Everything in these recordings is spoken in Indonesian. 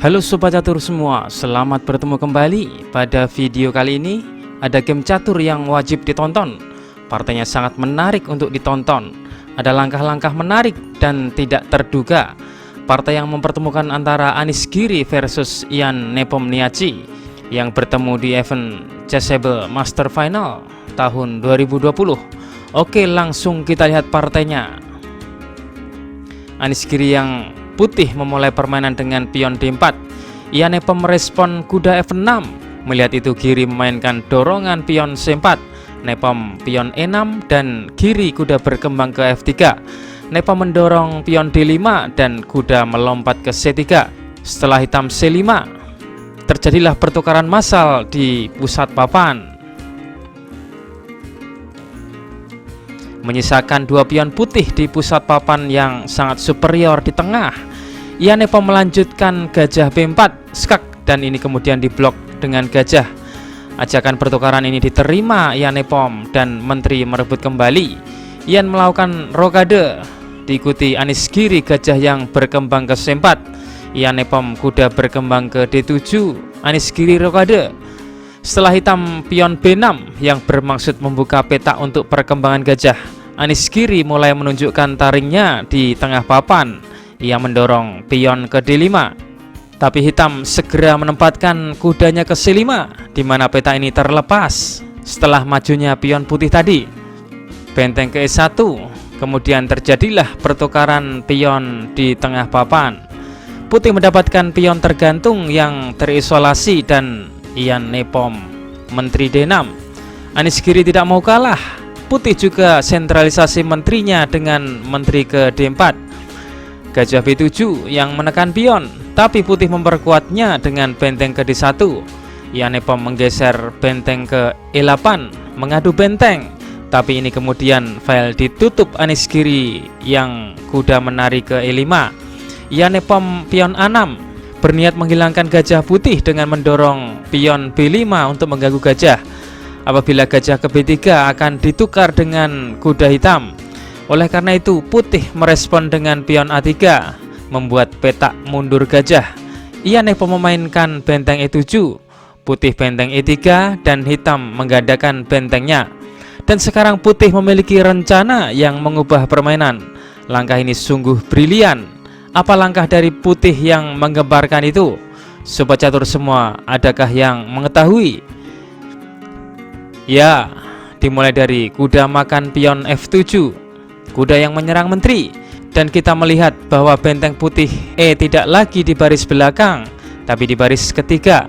Halo Sobat Catur semua, selamat bertemu kembali. Pada video kali ini ada game catur yang wajib ditonton. Partainya sangat menarik untuk ditonton. Ada langkah-langkah menarik dan tidak terduga. Partai yang mempertemukan antara Anies Giri versus Ian Nepomniachtchi yang bertemu di event Chessable Master Final tahun 2020. Oke, langsung kita lihat partainya. Anies Giri yang putih memulai permainan dengan pion D4. Ian Nepom merespon kuda F6. Melihat itu Giri memainkan dorongan pion C4. Nepom pion E6 dan Giri kuda berkembang ke F3. Nepom mendorong pion D5 dan kuda melompat ke C3. Setelah hitam C5, terjadilah pertukaran massal di pusat papan. Menyisakan dua pion putih di pusat papan yang sangat superior di tengah. Ian Nepom melanjutkan gajah B4 skak dan ini kemudian diblok dengan gajah. Ajakan pertukaran ini diterima Ian Nepom dan menteri merebut kembali. Ian melakukan rokade, diikuti Anies Giri gajah yang berkembang ke C4. Ian Nepom kuda berkembang ke D7, Anies Giri rokade. Setelah hitam pion B6 yang bermaksud membuka peta untuk perkembangan gajah, Anies Giri mulai menunjukkan taringnya di tengah papan. Ia mendorong pion ke D5, tapi hitam segera menempatkan kudanya ke C5, di mana peta ini terlepas setelah majunya pion putih tadi. Benteng ke E1, kemudian terjadilah pertukaran pion di tengah papan. Putih mendapatkan pion tergantung yang terisolasi dan Ian Nepom menteri D6. Anies Giri tidak mau kalah. Putih juga sentralisasi menterinya dengan menteri ke D4. Gajah B7 yang menekan pion, tapi putih memperkuatnya dengan benteng ke D1. Ian Nepom menggeser benteng ke E8 mengadu benteng, tapi ini kemudian file ditutup Anies Giri yang kuda menarik ke E5. Ian Nepom pion A6 berniat menghilangkan gajah putih dengan mendorong pion B5 untuk mengganggu gajah. Apabila gajah ke B3 akan ditukar dengan kuda hitam. Oleh karena itu putih merespon dengan pion A3 membuat petak mundur gajah. Ian Nepom memainkan benteng E7, putih benteng E3 dan hitam menggandakan bentengnya. Dan sekarang putih memiliki rencana yang mengubah permainan. Langkah ini sungguh brilian. Apa langkah dari putih yang menggemparkan itu? Sobat catur semua, adakah yang mengetahui? Ya, dimulai dari kuda makan pion F7, kuda yang menyerang menteri, dan kita melihat bahwa benteng putih E tidak lagi di baris belakang, tapi di baris ketiga.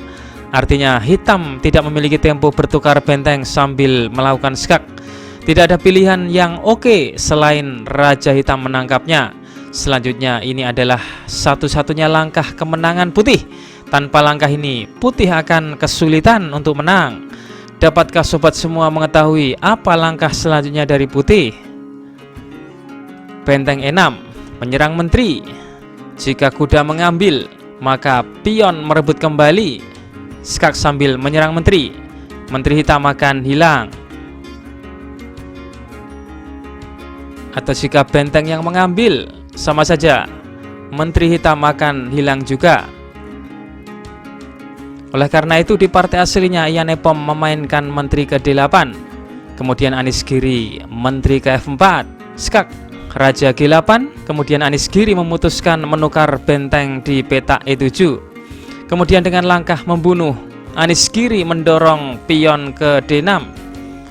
Artinya hitam tidak memiliki tempo bertukar benteng sambil melakukan skak. Tidak ada pilihan yang oke selain Raja Hitam menangkapnya. Selanjutnya ini adalah satu-satunya langkah kemenangan putih. Tanpa langkah ini putih akan kesulitan untuk menang. Dapatkah sobat semua mengetahui apa langkah selanjutnya dari putih? Benteng E6 menyerang menteri. Jika kuda mengambil, maka pion merebut kembali. Skak sambil menyerang menteri. Menteri hitam akan hilang. Atau jika benteng yang mengambil, sama saja, menteri hitam akan hilang juga. Oleh karena itu di partai aslinya Ian Nepom memainkan menteri ke D8. Kemudian Anies Giri menteri ke F4, skak, Raja G8. Kemudian Anies Giri memutuskan menukar benteng di peta E7. Kemudian dengan langkah membunuh, Anies Giri mendorong pion ke D6,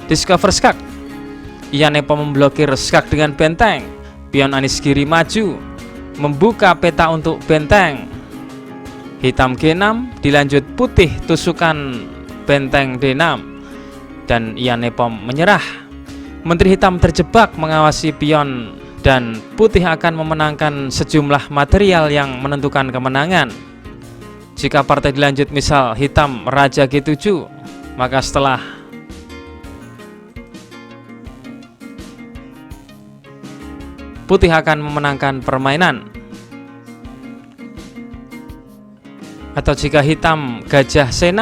discover skak. Ian Nepom memblokir skak dengan benteng. Pion Anies Giri maju, membuka peta untuk benteng. Hitam G6, dilanjut putih tusukan benteng D6, dan Ian Nepom menyerah. Menteri hitam terjebak mengawasi pion, dan putih akan memenangkan sejumlah material yang menentukan kemenangan. Jika partai dilanjut misal hitam Raja G7, maka setelah putih akan memenangkan permainan. Atau jika hitam gajah C6,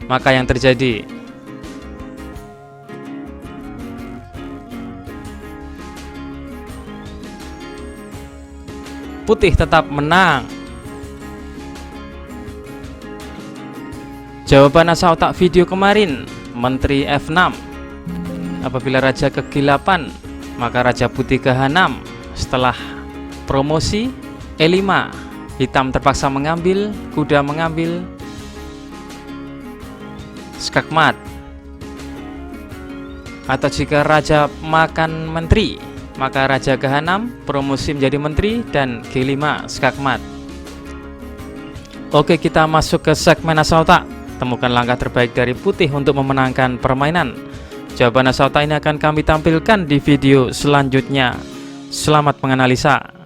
maka yang terjadi putih tetap menang. Jawaban asal otak video kemarin, Menteri F6. Apabila raja ke-8, maka raja putih ke H6. Setelah promosi, E5, hitam terpaksa mengambil, kuda mengambil, skakmat. Atau jika raja makan menteri, maka raja ke H6, promosi menjadi menteri, dan G5, skakmat. Oke, kita masuk ke segmen asal otak. Temukan langkah terbaik dari putih untuk memenangkan permainan. Jawaban asal otak ini akan kami tampilkan di video selanjutnya. Selamat menganalisa.